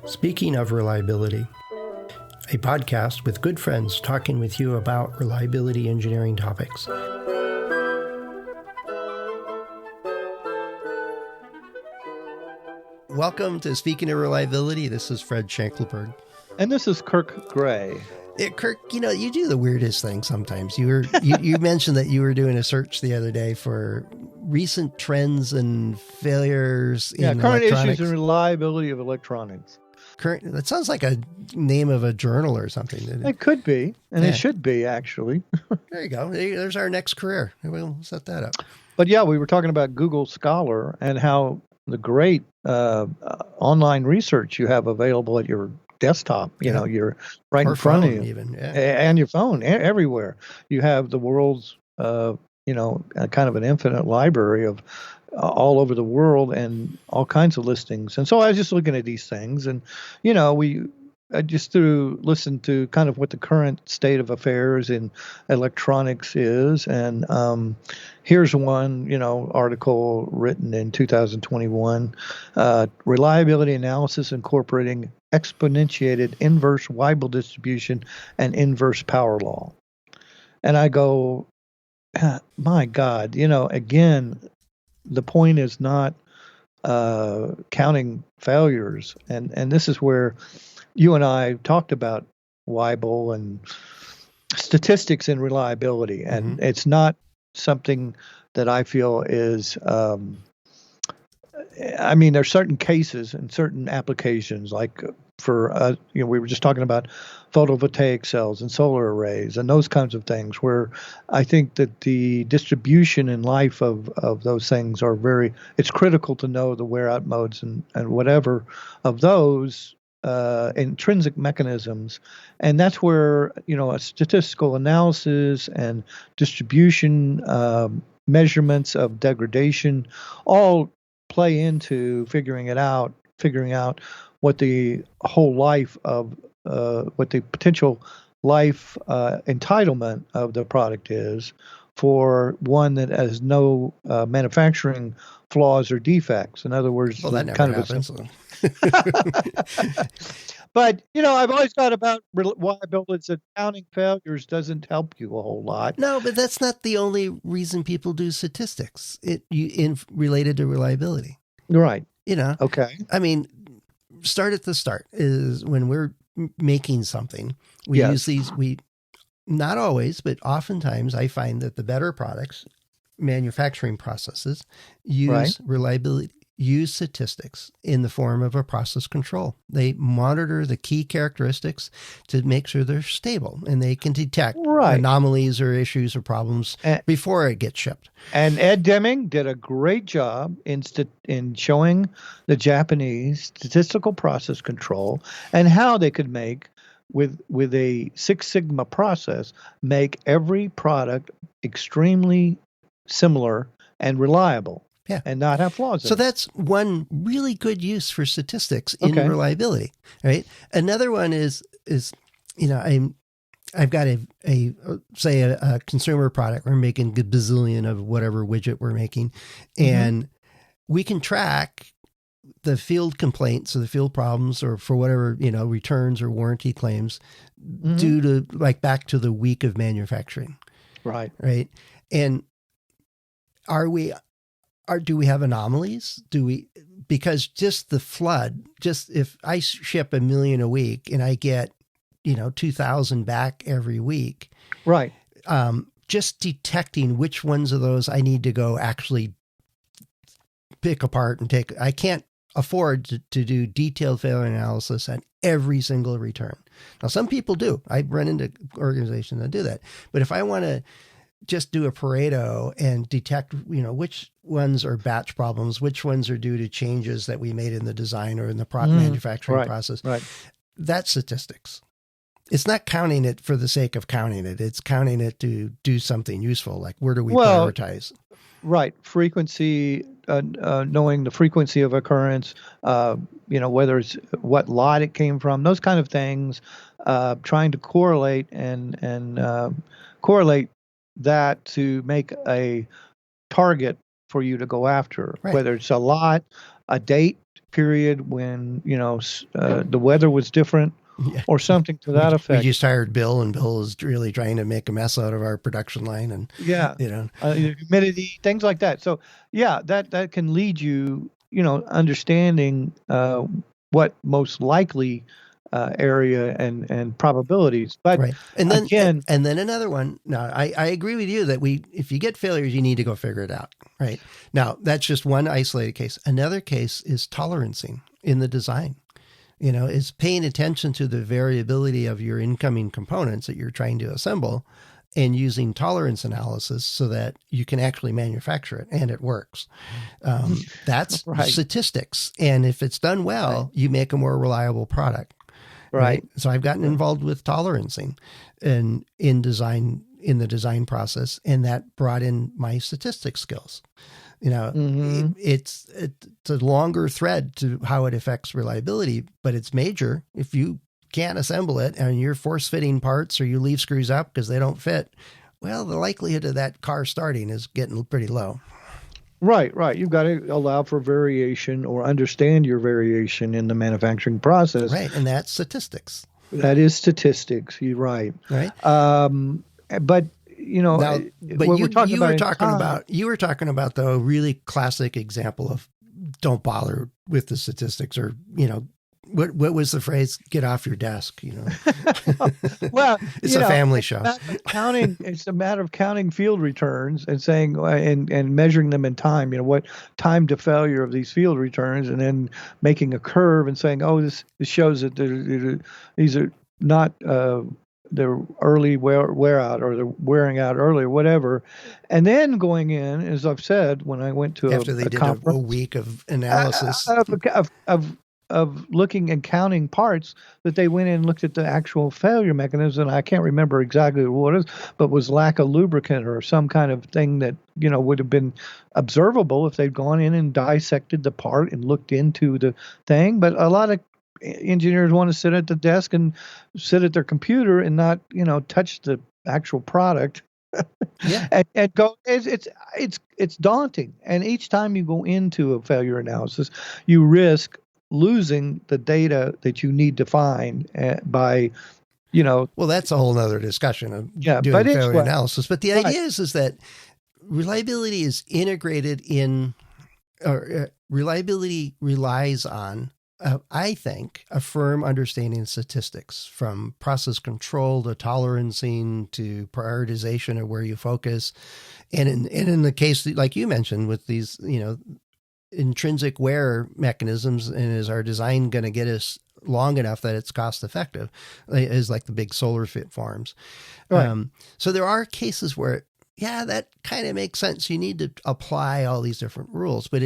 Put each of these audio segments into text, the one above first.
Speaking of reliability, a podcast with good friends talking with you about reliability engineering topics. Welcome to Speaking of Reliability. This is Fred Shankleberg. And this is Kirk Gray. Kirk, you do the weirdest thing sometimes. You mentioned that you were doing a search the other day for recent trends and failures in current electronics. issues and reliability of electronics. That sounds like a name of a journal or something. It could be, and it should be, actually. There you go. There's our next career. We'll set that up. But yeah, we were talking about Google Scholar and how the great online research you have available at your desktop, you're right in front of you, even, and your phone, everywhere. You have the world's, kind of an infinite library of all over the world and all kinds of listings. And so I was just looking at these things, and I just listened to kind of what the current state of affairs in electronics is. And here's one, article written in 2021, reliability analysis incorporating exponentiated inverse Weibull distribution and inverse power law. And I go, my God, again, the point is not counting failures. And this is where you and I talked about Weibull and statistics and reliability. And it's not something that I feel is, there's certain cases and certain applications, like for, we were just talking about photovoltaic cells and solar arrays and those kinds of things, where I think that the distribution and life of those things it's critical to know the wear out modes and whatever of those intrinsic mechanisms. And that's where, a statistical analysis and distribution measurements of degradation all play into figuring out what the whole life of what the potential life entitlement of the product is for one that has no manufacturing flaws or defects. In other words, that never kind happens. But, I've always thought about reliability that counting failures doesn't help you a whole lot. No, but that's not the only reason people do statistics related to reliability. Right. Okay. Start at the start is when we're making something. We use these, not always, but oftentimes I find that the better products, manufacturing processes, use reliability, use statistics in the form of a process control. They monitor the key characteristics to make sure they're stable and they can detect anomalies or issues or problems before it gets shipped. And Ed Deming did a great job in showing the Japanese statistical process control and how they could make, with a Six Sigma process, make every product extremely similar and reliable. Yeah. And not have flaws. So that's one really good use for statistics in reliability, right? Another one is I've got a consumer product. We're making a bazillion of whatever widget we're making, and we can track the field complaints or the field problems or for whatever, returns or warranty claims due to back to the week of manufacturing. Right. Right. And do we have anomalies? Because just the flood, if I ship 1 million a week and I get, 2,000 back every week. Right. Just detecting which ones of those I need to go actually pick apart and take. I can't afford to do detailed failure analysis on every single return. Now, some people do. I run into organizations that do that. But if I want to just do a Pareto and detect, which ones are batch problems, which ones are due to changes that we made in the design or in the manufacturing process. Right. That's statistics. It's not counting it for the sake of counting it. It's counting it to do something useful. Like, where do we prioritize? Right. Frequency, knowing the frequency of occurrence, whether it's what lot it came from, those kind of things, trying to correlate and correlate that to make a target for you to go after, whether it's a lot, a date period when the weather was different Yeah. or something to that We effect. just hired Bill, and Bill is really trying to make a mess out of our production line, and Yeah, you know, humidity, things like that. So yeah, that can lead you, understanding what most likely area and probabilities. But right. And then again, another one. Now, I agree with you that if you get failures, you need to go figure it out. Right. Now, that's just one isolated case. Another case is tolerancing in the design. Is paying attention to the variability of your incoming components that you're trying to assemble and using tolerance analysis so that you can actually manufacture it and it works. That's right, statistics. And if it's done well, right, you make a more reliable product. Right. right, So I've gotten involved with tolerancing and in the design process, and that brought in my statistics skills. hmm It's a longer thread to how it affects reliability, but it's major. If you can't assemble it and you're force fitting parts or you leave screws up because they don't fit, well, the likelihood of that car starting is getting pretty low. right, right. You've got to allow for variation or understand your variation in the manufacturing process. Right. And that's statistics. That is statistics. You're right. Right. But Now, but what we're talking you about were in talking time, about the really classic example of don't bother with the statistics, or what was the phrase? Get off your desk. well, It's a family show. Counting. It's a matter of counting field returns and saying and measuring them in time. What time to failure of these field returns, and then making a curve and saying, oh, this shows that these are not. They're early wear out, or they're wearing out early, or whatever, and then going in, as I've said, when I went to After they did a week of analysis of looking and counting parts, that they went in and looked at the actual failure mechanism. And I can't remember exactly what it is, but was lack of lubricant or some kind of thing that would have been observable if they'd gone in and dissected the part and looked into the thing. But a lot of engineers want to sit at the desk and sit at their computer and not touch the actual product. Yeah. and go. It's daunting, and each time you go into a failure analysis, you risk losing the data that you need to find by well, that's a whole nother discussion of doing failure analysis. But the idea is that reliability is integrated in, or reliability relies on, I think, a firm understanding of statistics, from process control to tolerancing to prioritization of where you focus. And in the case, like you mentioned, with these, intrinsic wear mechanisms, and is our design going to get us long enough that it's cost effective, is like the big solar fit farms. Right. So there are cases where, that kind of makes sense. You need to apply all these different rules, but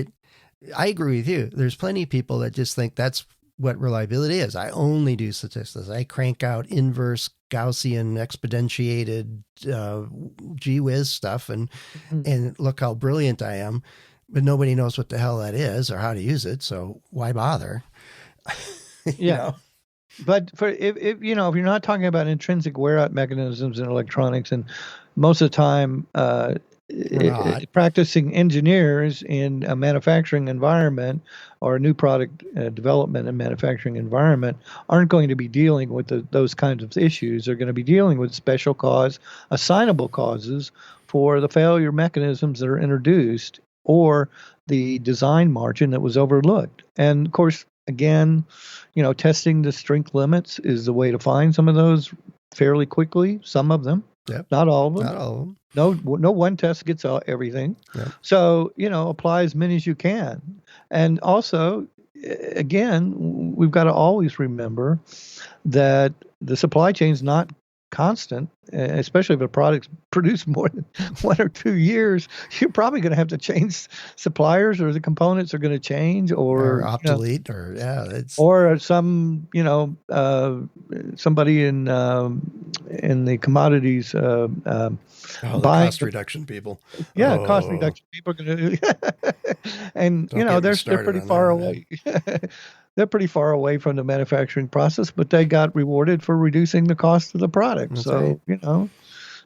I agree with you. There's plenty of people that just think that's what reliability is. I only do statistics. I crank out inverse Gaussian exponentiated gee whiz stuff and look how brilliant I am. But nobody knows what the hell that is or how to use it. So why bother? Yeah. But if you're not talking about intrinsic wear out mechanisms in electronics, and most of the time, practicing engineers in a manufacturing environment or a new product development and manufacturing environment aren't going to be dealing with those kinds of issues. They're going to be dealing with special cause, assignable causes for the failure mechanisms that are introduced, or the design margin that was overlooked. And of course, again, testing the strength limits is the way to find some of those fairly quickly. Some of them, not all of them. Not all of them. No one test gets everything. Yep. So, apply as many as you can. And also, again, we've got to always remember that the supply chain is not constant, especially if a product's produced more than 1 or 2 years. You're probably going to have to change suppliers, or the components are going to change, or obsolete, or some somebody in the commodities the cost reduction people. Cost reduction people are going to and they're pretty far away. They're pretty far away from the manufacturing process, but they got rewarded for reducing the cost of the product. That's so right.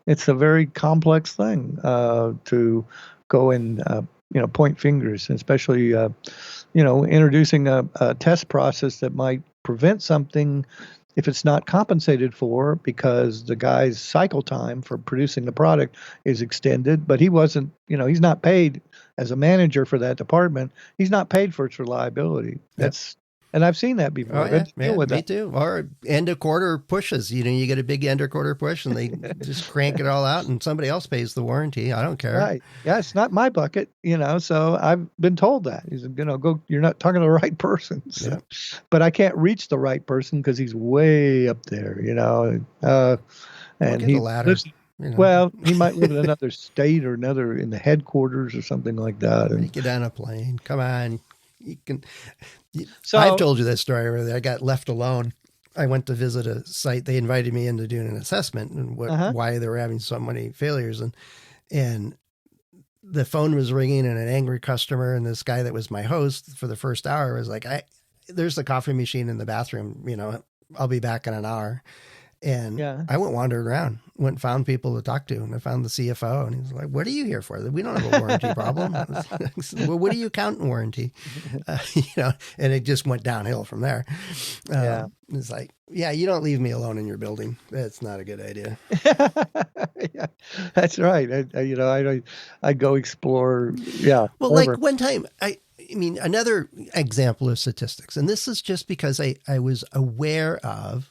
It's a very complex thing to go and point fingers, especially introducing a test process that might prevent something if it's not compensated for because the guy's cycle time for producing the product is extended, but he wasn't, he's not paid as a manager for that department. He's not paid for its reliability. And I've seen that before. Oh, yeah, me too. Or end of quarter pushes. You get a big end of quarter push and they just crank it all out and somebody else pays the warranty. I don't care. Right. Yeah, it's not my bucket, so I've been told that. He said, go, you're not talking to the right person. So. Yeah. But I can't reach the right person because he's way up there, and he lives, well, he might live in another state or in the headquarters or something like that. And, get on a plane. Come on. You can. So I've told you that story where I got left alone. I went to visit a site. They invited me in to do an assessment and why they were having so many failures. And the phone was ringing and an angry customer. And this guy that was my host for the first hour was like, there's the coffee machine in the bathroom. I'll be back in an hour. And I went wandering around, went and found people to talk to. And I found the CFO and he was like, what are you here for? We don't have a warranty problem. Well, what do you count in warranty? And it just went downhill from there. It's like, you don't leave me alone in your building. That's not a good idea. Yeah, that's right. I go explore. Yeah. Well, whatever. Like one time, another example of statistics, and this is just because I was aware of,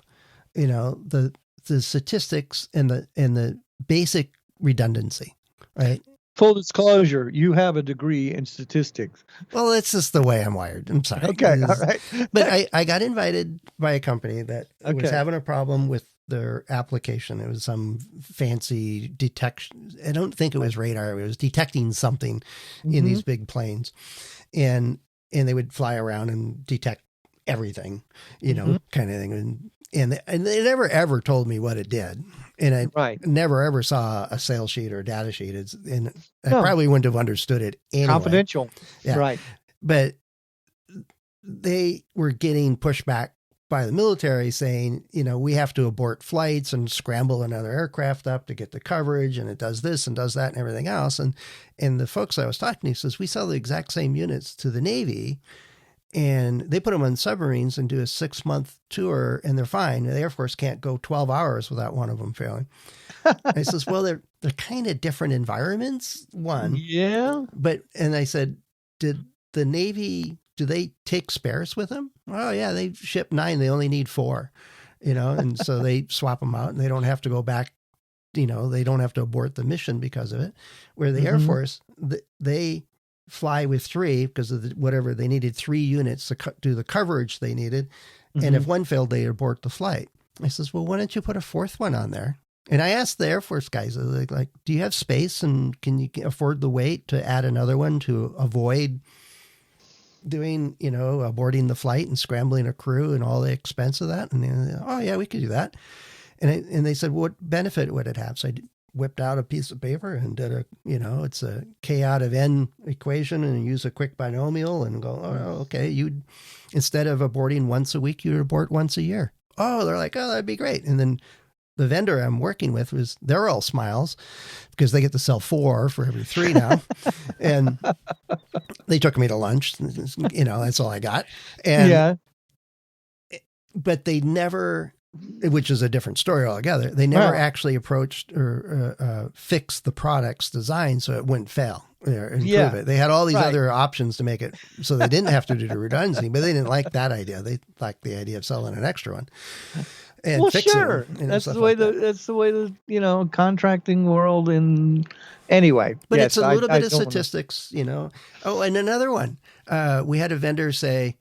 the statistics and the basic redundancy, right? Full disclosure, you have a degree in statistics. Well, it's just the way I'm wired. I'm sorry. Okay, all right. But I got invited by a company that was having a problem with their application. It was some fancy detection. I don't think it was radar. It was detecting something in these big planes. And they would fly around and detect everything, kind of thing. And they never ever told me what it did. And I never ever saw a sales sheet or a data sheet. I probably wouldn't have understood it anyway. Confidential. Yeah. Right. But they were getting pushback by the military saying, we have to abort flights and scramble another aircraft up to get the coverage. And it does this and does that and everything else. And the folks I was talking to says, we sell the exact same units to the Navy. And they put them on submarines and do a 6-month tour and they're fine. The Air Force can't go 12 hours without one of them failing. I says, well, they're kind of different environments. One. Yeah. And I said, did the Navy, do they take spares with them? Oh yeah, they ship 9. They only need 4, and so they swap them out and they don't have to go back. They don't have to abort the mission because of it. Where the Air Force, they fly with 3 because of whatever they needed 3 units to do the coverage they needed. And if one failed, they abort the flight. I says, well, why don't you put a 4th one on there? And I asked the Air Force guys, like, do you have space and can you afford the weight to add another one to avoid doing, aborting the flight and scrambling a crew and all the expense of that? And they, oh yeah, we could do that. And they said, what benefit would it have? So I whipped out a piece of paper and did it's a K out of N equation and use a quick binomial and go, oh, okay. Instead of aborting once a week, you'd abort once a year. Oh, they're like, oh, that'd be great. And then the vendor I'm working with they're all smiles because they get to sell 4 for every 3 now. And they took me to lunch, that's all I got. And, but they never, which is a different story altogether. They never actually approached or fixed the product's design so it wouldn't fail or improve it. They had all these other options to make it so they didn't have to do the redundancy, but they didn't like that idea. They liked the idea of selling an extra one. And sure. That's the way the contracting world anyway. But it's a little bit of statistics, Oh, and another one. We had a vendor say,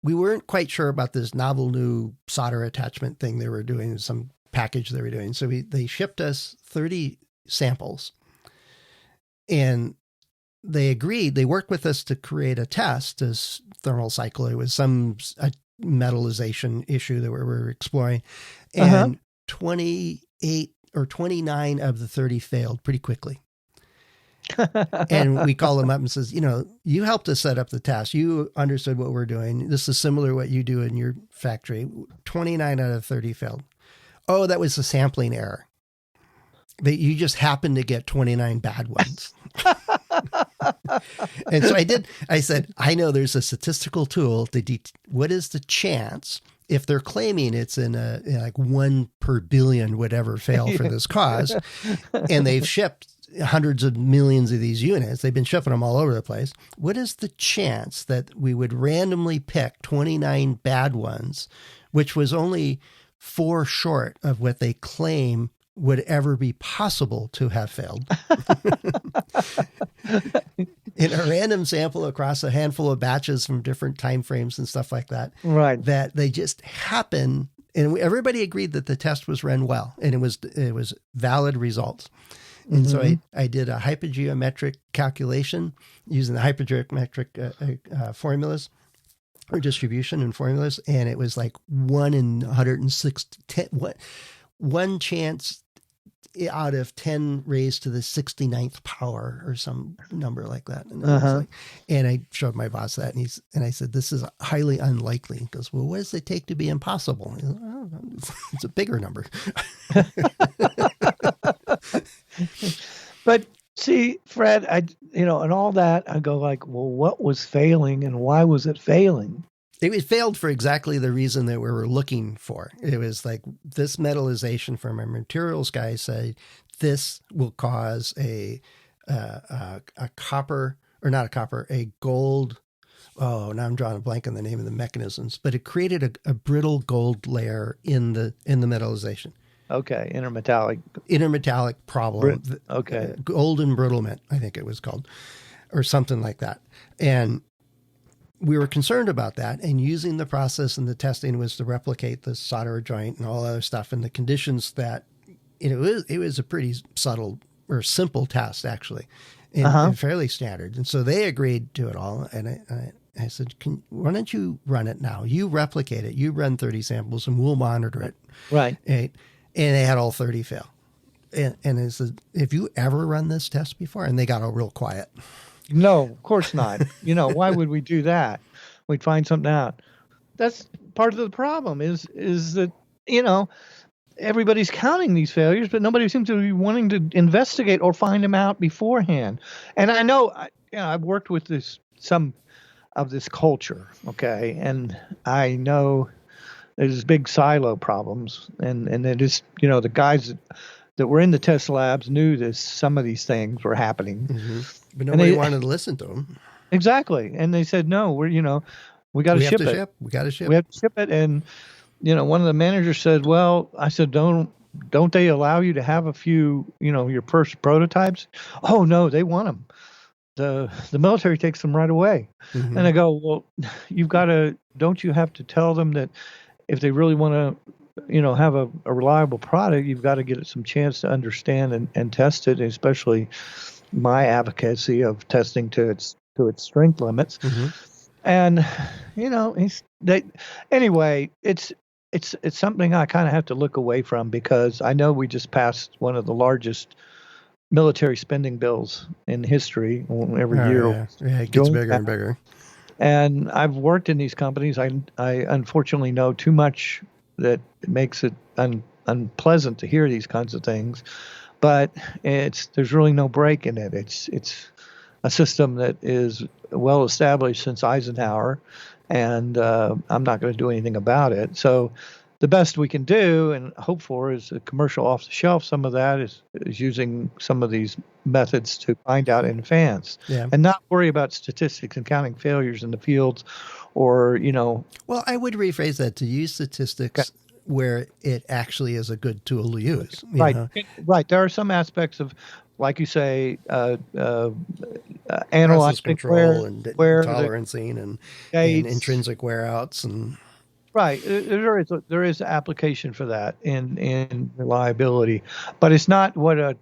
we weren't quite sure about this novel new solder attachment thing they were doing, some package they were doing. So they shipped us 30 samples and they agreed, they worked with us to create a test as thermal cycle. It was a metallization issue that we were exploring, and 28 or 29 of the 30 failed pretty quickly. And we call them up and says, you helped us set up the test. You understood what we're doing. This is similar to what you do in your factory. 29 out of 30 failed. Oh, that was a sampling error. You just happened to get 29 bad ones. And so I said, I know there's a statistical tool to what is the chance if they're claiming it's in like 1 per billion, whatever, fail for this cause, and they've shipped hundreds of millions of these units, they've been shipping them all over the place. What is the chance that we would randomly pick 29 bad ones, which was only 4 short of what they claim would ever be possible to have failed? In a random sample across a handful of batches from different time frames and stuff like that, right? That they just happen, and everybody agreed that the test was run well, and it was valid results. And so I did a hypergeometric calculation using the hypergeometric formulas or distribution and formulas, and it was like 1 in 160, one chance out of 10 raised to the 69th power or some number like that. And, and I showed my boss that, and I said, this is highly unlikely. He goes, well, what does it take to be impossible? Goes, oh, it's a bigger number. But see, Fred, and all that, I go like, well, what was failing and why was it failing? It failed for exactly the reason that we were looking for. It was like this metallization from our materials guy said, this will cause a copper, or not a copper, a gold. Oh, now I'm drawing a blank on the name of the mechanisms, but it created a brittle gold layer in the metallization. Okay, intermetallic problem. Okay, gold embrittlement, I think it was called, or something like that. And we were concerned about that, and using the process and the testing was to replicate the solder joint and all other stuff in the conditions that it was a pretty subtle or simple test actually, and fairly standard. And so they agreed to it all. And I said, why don't you run it now? You replicate it. You run 30 samples and we'll monitor it. Right. And they had all 30 fail. And I said, have you ever run this test before? And they got all real quiet. No, of course not. Why would we do that? We'd find something out. That's part of the problem is that, everybody's counting these failures, but nobody seems to be wanting to investigate or find them out beforehand. And I know, I've worked with some of this culture, okay, and I know there's big silo problems, and it is, the guys that were in the test labs knew that some of these things were happening. But nobody wanted to listen to them. Exactly. And they said, no, we got to ship it. We got to ship. We have to ship it. And, one of the managers said, well, I said, don't they allow you to have a few, your first prototypes? Oh, no, they want them. The military takes them right away. And I go, well, don't you have to tell them that if they really want to, have a reliable product, you've got to get it some chance to understand and test it, especially my advocacy of testing to its strength limits. And anyway, it's something I kind of have to look away from, because I know we just passed one of the largest military spending bills in history every year. Yeah, it gets bigger and bigger. And I've worked in these companies. I unfortunately know too much that makes it unpleasant to hear these kinds of things. But there's really no break in it. It's a system that is well established since Eisenhower, and I'm not going to do anything about it. So the best we can do and hope for is a commercial off the shelf. Some of that is using some of these methods to find out in advance, and not worry about statistics and counting failures in the fields, or Well, I would rephrase that to use statistics where it actually is a good tool to use. Right. There are some aspects of, like you say, analyzing control and tolerancing and intrinsic wear outs and. Right. There is application for that in reliability, but it's not what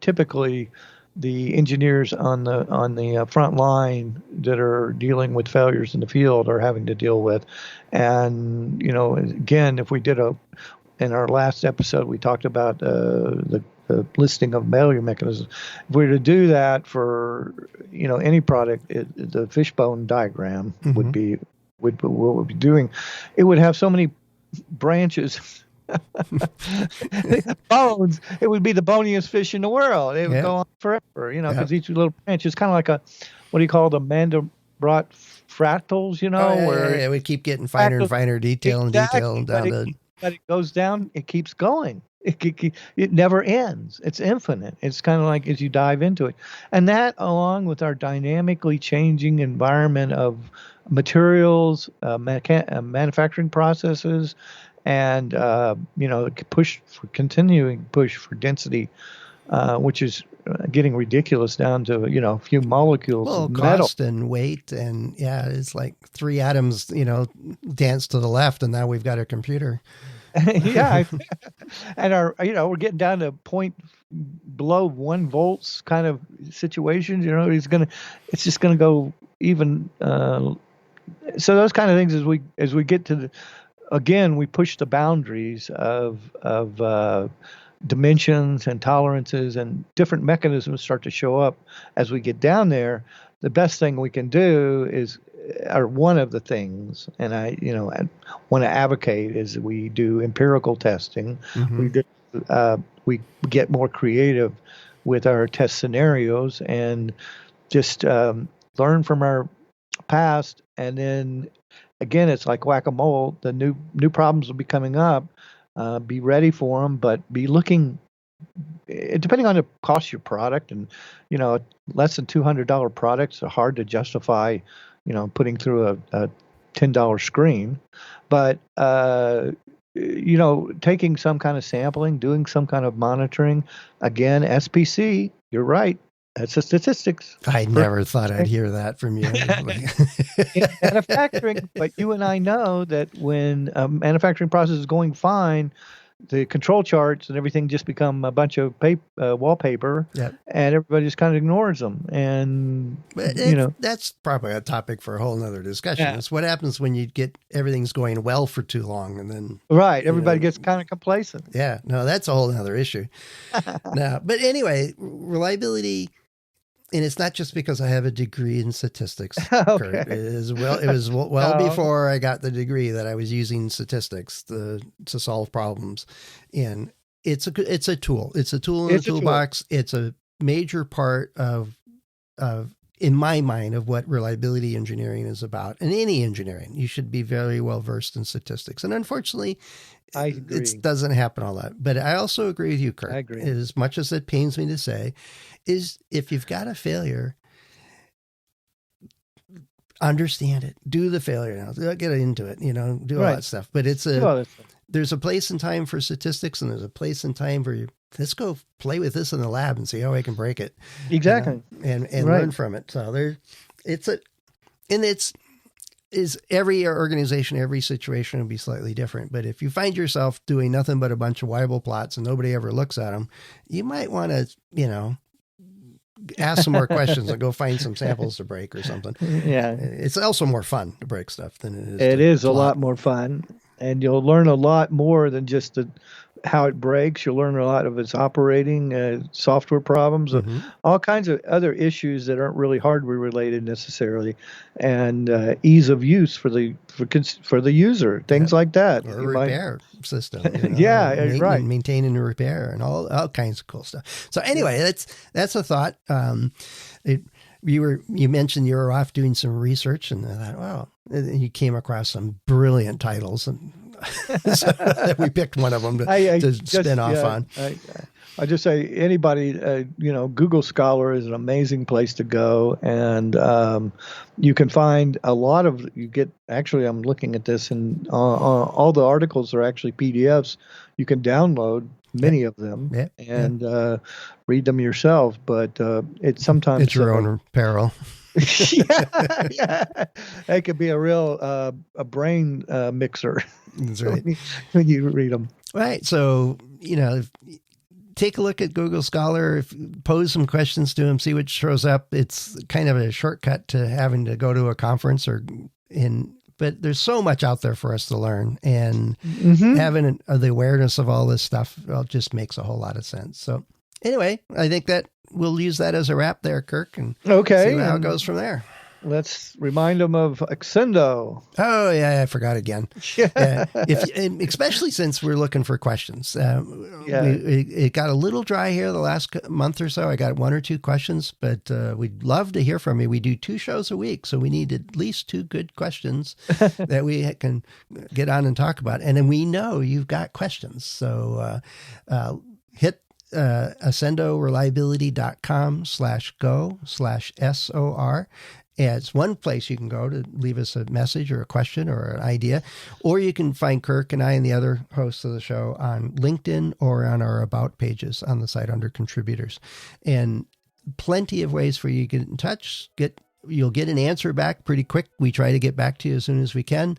typically the engineers on the front line that are dealing with failures in the field are having to deal with. And again, if we did in our last episode, we talked about the listing of failure mechanisms. If we were to do that for any product, the fishbone diagram would be what we'd be doing. It would have so many branches Bones, it would be the boniest fish in the world. It would Yeah. go on forever, Yeah. because each little branch is kind of like what do you call the mandelbrot fractals, Oh yeah, yeah, where yeah. We keep getting finer and fractals, finer detail and detail exactly, down to. but it goes down, it keeps going. It never ends. It's infinite. It's kind of like as you dive into it. And that, along with our dynamically changing environment of materials, manufacturing processes, and continuing push for density, which is getting ridiculous down to a few molecules Well, of metal. cost and weight, and yeah, it's like three atoms, dance to the left, and now we've got a computer. Yeah, and we're getting down to point below 1 volts kind of situations. It's just gonna go even. So those kind of things, as we get to again, we push the boundaries of dimensions and tolerances, and different mechanisms start to show up as we get down there. The best thing we can do or one of the things, and I want to advocate, is we do empirical testing. Mm-hmm. We get more creative with our test scenarios, and just learn from our past, and then again, it's like whack-a-mole. The new problems will be coming up. Be ready for them, but be looking. Depending on the cost of your product, and less than $200 products are hard to justify, putting through a $10 screen. But taking some kind of sampling, doing some kind of monitoring. Again, SPC. You're right. That's the statistics. I never thought I'd hear that from you. In manufacturing, but you and I know that when a manufacturing process is going fine, the control charts and everything just become a bunch of wallpaper, Yep. and everybody just kind of ignores them. And that's probably a topic for a whole nother discussion. Yeah. It's what happens when you get everything's going well for too long, and then right, everybody gets kind of complacent. Yeah, no, that's a whole other issue. No, but anyway, reliability. And it's not just because I have a degree in statistics. Okay. Kurt. It was well before I got the degree that I was using statistics to solve problems. And it's a tool. It's a tool in the toolbox. It's a major part of in my mind of what reliability engineering is about. And any engineering, you should be very well versed in statistics. And unfortunately, I agree. It doesn't happen all that. But I also agree with you, Kirk. I agree. As much as it pains me to say, is if you've got a failure, understand it. Do the failure now. Get into it. Do all that stuff. But there's a place and time for statistics, and there's a place and time for you. Let's go play with this in the lab and see how I can break it. Exactly. And learn from it. So is every organization, every situation will be slightly different. But if you find yourself doing nothing but a bunch of Weibull plots and nobody ever looks at them, you might want to, ask some more questions and go find some samples to break or something. Yeah. It's also more fun to break stuff than it is. It is a lot more fun, and you'll learn a lot more than just how it breaks. You'll learn a lot of its operating, software problems, all kinds of other issues that aren't really hardware related necessarily, and ease of use for the user, things like that. Or repair system. Right. Maintaining and repair and all kinds of cool stuff. So anyway, that's a thought. You mentioned you were off doing some research, and I thought, wow, you came across some brilliant titles, and so we picked one of them to spin off on. I just say anybody, Google Scholar is an amazing place to go, and you can find a lot of. Actually, I'm looking at this, and all the articles are actually PDFs. You can download many of them and read them yourself. But it's sometimes it's your own peril. yeah, it could be a real a brain mixer. That's right. when you read them. Right. So, take a look at Google Scholar, pose some questions to him, see what shows up. It's kind of a shortcut to having to go to a conference but there's so much out there for us to learn, and having the awareness of all this stuff just makes a whole lot of sense. So anyway, I think that we'll use that as a wrap there, Kirk, and see how it goes from there. Let's remind them of Accendo. Oh, yeah, I forgot again. Especially since we're looking for questions. It got a little dry here the last month or so. I got 1 or 2 questions, but we'd love to hear from you. We do 2 shows a week, so we need at least 2 good questions that we can get on and talk about. And then we know you've got questions. So hit accendoreliability.com/go/SOR. It's one place you can go to leave us a message or a question or an idea, or you can find Kirk and I and the other hosts of the show on LinkedIn or on our About pages on the site under contributors. And plenty of ways for you to get in touch. You'll get an answer back pretty quick. We try to get back to you as soon as we can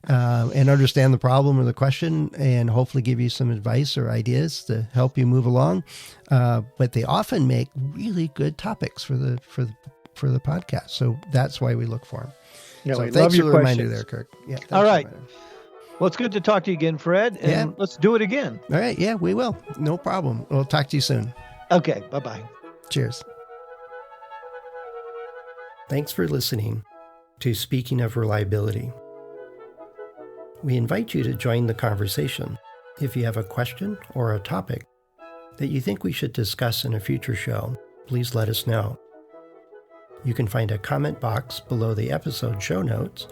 and understand the problem or the question and hopefully give you some advice or ideas to help you move along. But they often make really good topics for the podcast. So that's why we look for them. Yeah, so we thanks love for your the questions. reminder there, Kirk. Yeah. All right. Well, it's good to talk to you again, Fred. And let's do it again. All right. Yeah, we will. No problem. We'll talk to you soon. Okay. Bye-bye. Cheers. Thanks for listening to Speaking of Reliability. We invite you to join the conversation. If you have a question or a topic that you think we should discuss in a future show, please let us know. You can find a comment box below the episode show notes,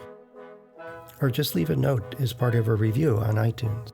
or just leave a note as part of a review on iTunes.